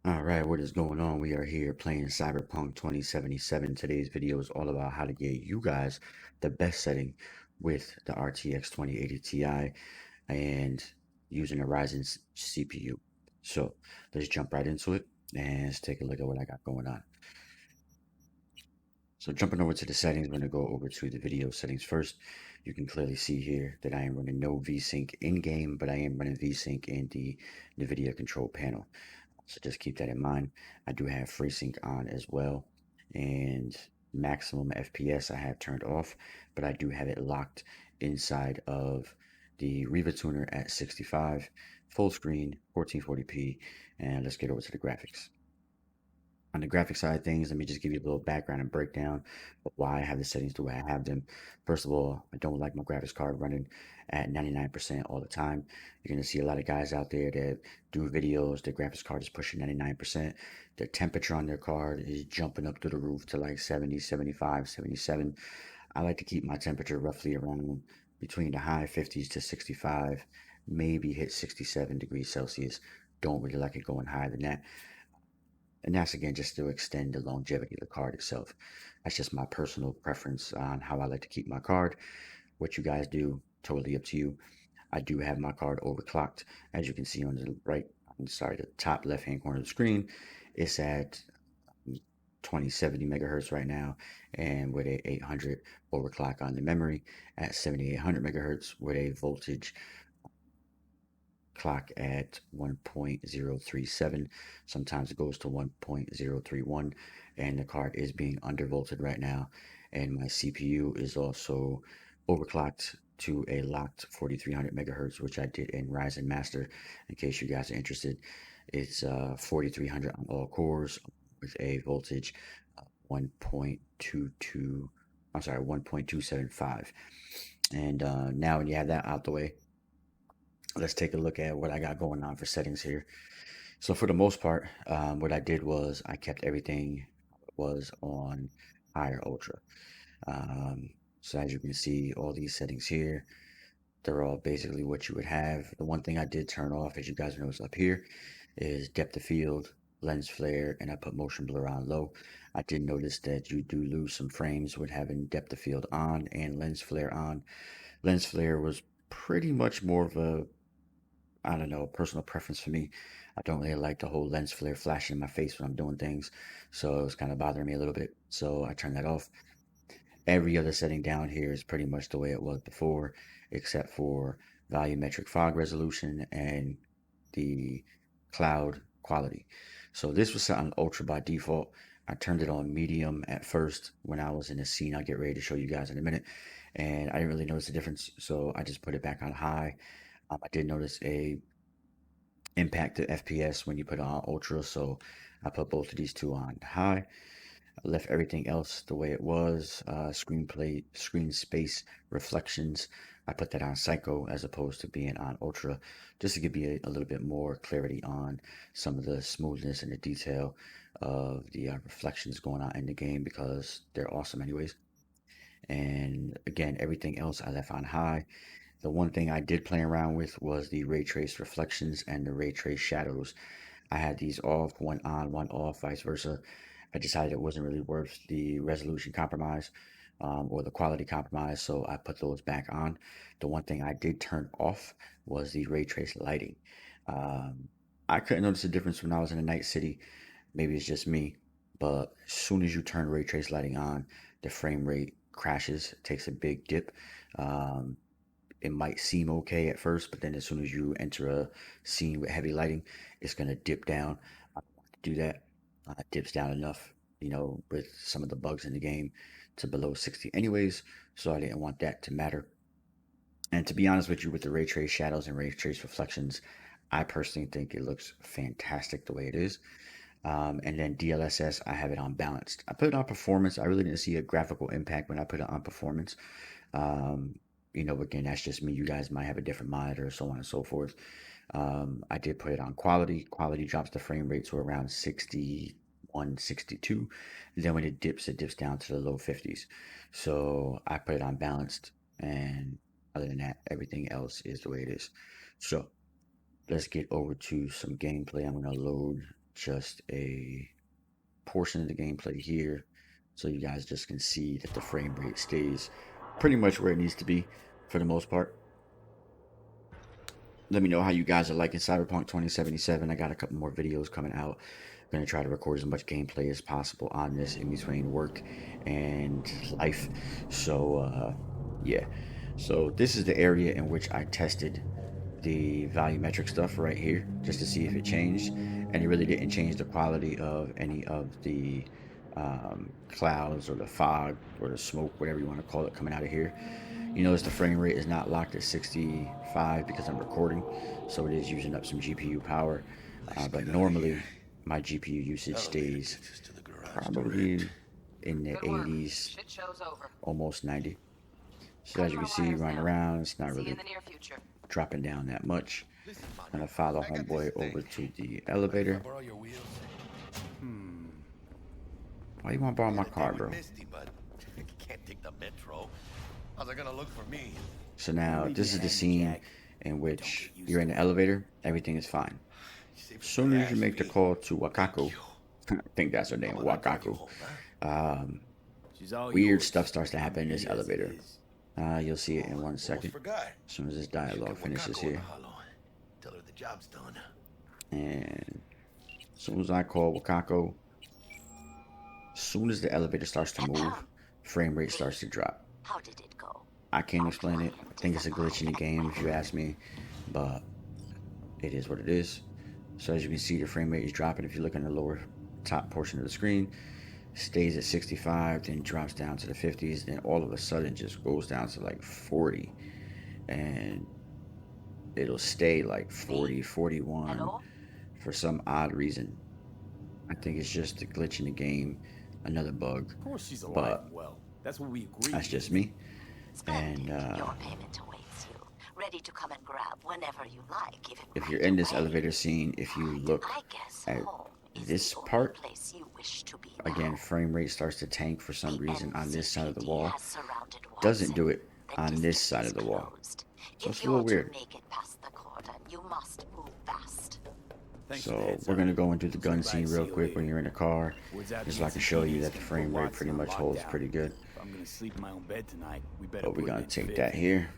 All right, what is going on? We are here playing Cyberpunk 2077. Today's video is all about how to get you guys the best setting with the RTX 2080 Ti and using a Ryzen CPU. So let's jump right into it and let's take a look at what I got going on. So jumping over to the settings, I'm going to go over to the video settings first. You can clearly see here that I am running no VSync in-game, but I am running VSync in the NVIDIA control panel. So just keep that in mind. I do have FreeSync on as well, and maximum FPS I have turned off, but I do have it locked inside of the Riva Tuner at 65, full screen, 1440p, and let's get over to the graphics. On the graphic side of things, let me just give you a little background and breakdown of why I have the settings the way I have them. First of all, I don't like my graphics card running at 99% all the time. You're going to see a lot of guys out there that do videos, their graphics card is pushing 99%. The temperature on their card is jumping up through the roof to like 70, 75, 77. I like to keep my temperature roughly around between the high 50s to 65, maybe hit 67 degrees Celsius. Don't really like it going higher than that. And that's again just to extend the longevity of the card itself. That's just my personal preference on how I like to keep my card. What you guys do, totally up to you. I do have my card overclocked. As you can see on the the top left-hand corner of the screen, it's at 2070 megahertz right now, and with a 800 overclock on the memory at 7800 megahertz with a voltage clock at 1.037. Sometimes it goes to 1.031, and the card is being undervolted right now. And my CPU is also overclocked to a locked 4300 megahertz, which I did in Ryzen Master. In case you guys are interested, it's 4300 on all cores with a voltage 1.22. I'm sorry, 1.275. And now when you have that out the way, let's take a look at what I got going on for settings here. So for the most part, what I did was I kept everything was on higher ultra. So as you can see, all these settings here, they're all basically what you would have. The one thing I did turn off, as you guys notice up here, is depth of field, lens flare, and I put motion blur on low. I did notice that you do lose some frames with having depth of field on and lens flare on. Lens flare was pretty much more of a, I don't know, personal preference for me. I don't really like the whole lens flare flashing in my face when I'm doing things, so it was kind of bothering me a little bit. So I turned that off. Every other setting down here is pretty much the way it was before, except for volumetric fog resolution and the cloud quality. So this was set on ultra by default. I turned it on medium at first when I was in a scene I'll get ready to show you guys in a minute, and I didn't really notice the difference, so I just put it back on high. I did notice a impact to FPS when you put on ultra, so I put both of these two on high. I left everything else the way it was. Screen space, reflections. I put that on psycho as opposed to being on ultra, just to give you a little bit more clarity on some of the smoothness and the detail of the reflections going on in the game, because they're awesome anyways. And again, everything else I left on high. The one thing I did play around with was the ray trace reflections and the ray trace shadows. I had these off, one on, one off, vice versa. I decided it wasn't really worth the resolution compromise, or the quality compromise, so I put those back on. The one thing I did turn off was the ray trace lighting. Um, I couldn't notice the difference when I was in a night city. Maybe it's just me, but as soon as you turn ray trace lighting on, the frame rate crashes, takes a big dip. Um, it might seem okay at first, but then as soon as you enter a scene with heavy lighting, it's going to dip down. I don't want to do that. It dips down enough, with some of the bugs in the game to below 60 anyways, so I didn't want that to matter. And to be honest with you, with the ray trace shadows and ray trace reflections, I personally think it looks fantastic the way it is. And then DLSS, I have it on balanced. I put it on performance. I really didn't see a graphical impact when I put it on performance. Um, again, that's just me. You guys might have a different monitor, so on and so forth. I did put it on quality. Quality drops the frame rate to around 61, 62. And then when it dips down to the low 50s. So I put it on balanced, and other than that, everything else is the way it is. So let's get over to some gameplay. I'm going to load just a portion of the gameplay here, so you guys just can see that the frame rate stays pretty much where it needs to be for the most part. Let me know how you guys are liking Cyberpunk 2077. I got a couple more videos coming out. I'm going to try to record as much gameplay as possible on this in between work and life. So, yeah. So this is the area in which I tested the volumetric stuff right here, just to see if it changed. And it really didn't change the quality of any of the clouds or the fog or the smoke, whatever you want to call it, coming out of here. You notice the frame rate is not locked at 65 because I'm recording, so it is using up some GPU power. But normally my GPU usage stays probably in the 80s, almost 90. So as you can see, running around, it's not really dropping down that much. I'm gonna follow homeboy over to the elevator. Why you want to borrow my car, bro? So now this is the scene in which you're in the elevator, everything is fine. As soon as you make the call to Wakako, I think that's her name, Wakako, weird stuff starts to happen in this elevator. You'll see it in 1 second, as soon as this dialogue finishes here. And as soon as I call Wakako, as soon as the elevator starts to move, frame rate starts to drop. How did it go? I can't explain it. I think it's a glitch in the game if you ask me, but it is what it is. So as you can see, the frame rate is dropping. If you look in the lower top portion of the screen, stays at 65, then drops down to the 50s, then all of a sudden just goes down to like 40, and it'll stay like 40, 41 for some odd reason. I think it's just a glitch in the game, another bug, Of course she's alive. but Well, that's what we agreed. that's just me. And Your payment awaits you, ready to come and grab whenever you like. if you're in this elevator scene, if you look I guess at home is this the only part, place you wish to be again, now. frame rate starts to tank for some reason on this side of the NZXT wall. has surrounded Doesn't Ryzen. do it The on this district side is of the wall. closed. So it's If a little you're weird. to make it past the cordon, you must move fast. Thanks for So the heads we're up. gonna go into the gun See scene real you quick later. when you're in the car, Words out just to so I can show you that the NZXT frame rate pretty much locked holds down. pretty good. If I'm gonna sleep in my own bed tonight, we better But we're put it gonna in take fit. that here.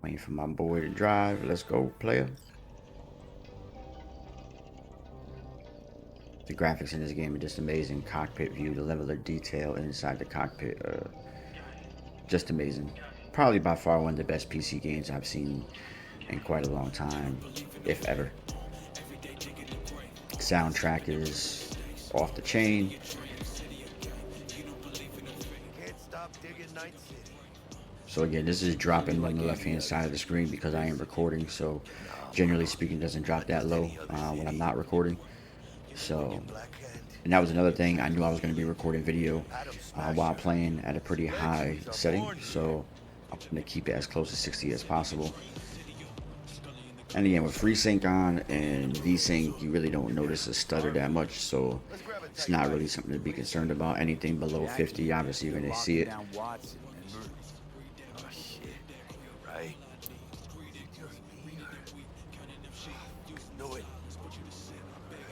Waiting for my boy to drive. Let's go, player. The graphics in this game are just amazing. Cockpit view, the level of detail inside the cockpit, just amazing. Probably by far one of the best PC games I've seen in quite a long time, if ever. Soundtrack is off the chain. So again, this is dropping on the left hand side of the screen because I am recording, so generally speaking it doesn't drop that low when I'm not recording. So, and that was another thing, I knew I was going to be recording video while playing at a pretty high setting, so I'm going to keep it as close to 60 as possible. And again, with FreeSync on and VSync, you really don't notice a stutter that much, so it's not really something to be concerned about. Anything below 50, obviously you're going to see it.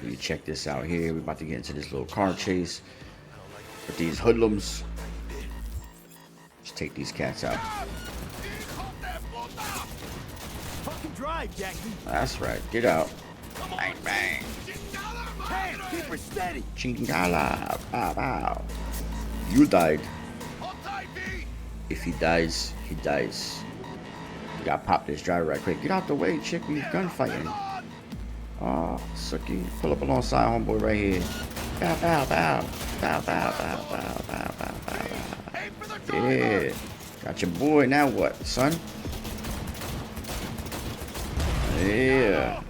You check this out here. We're about to get into this little car chase with these hoodlums. Let's take these cats out. Fucking drive, Jackie. That's right. Get out. Bang, bang. Hey, keep her steady. Chingala. Bow, bow. You died. If he dies, he dies. You gotta pop this driver right quick. Get out the way, chick. We gunfighting. Oh, sucky. Pull up alongside homeboy right here. Bow, bow, bow. Bow, bow, bow, bow, bow, bow, bow, bow. Yeah. Got your boy. Now what, son? Yeah.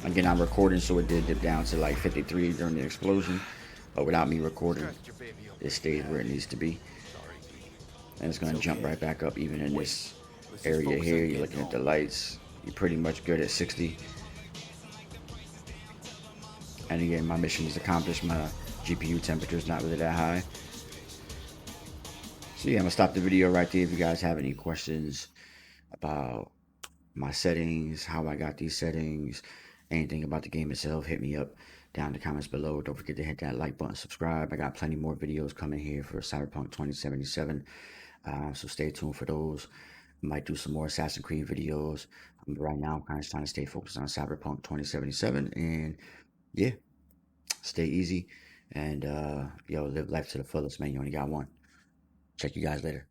Again, I'm recording, so it did dip down to like 53 during the explosion. But without me recording, it stays where it needs to be. And it's going to jump right back up even in this area here. You're looking at the lights. You're pretty much good at 60. And again, my mission is accomplished. My GPU temperature is not really that high. So yeah, I'm going to stop the video right there. If you guys have any questions about my settings, how I got these settings, anything about the game itself, hit me up down in the comments below. Don't forget to hit that like button, subscribe. I got plenty more videos coming here for Cyberpunk 2077, so stay tuned for those. I might do some more Assassin's Creed videos. But right now, I'm kind of trying to stay focused on Cyberpunk 2077, and yeah, stay easy, and live life to the fullest, man. You only got one. Check you guys later.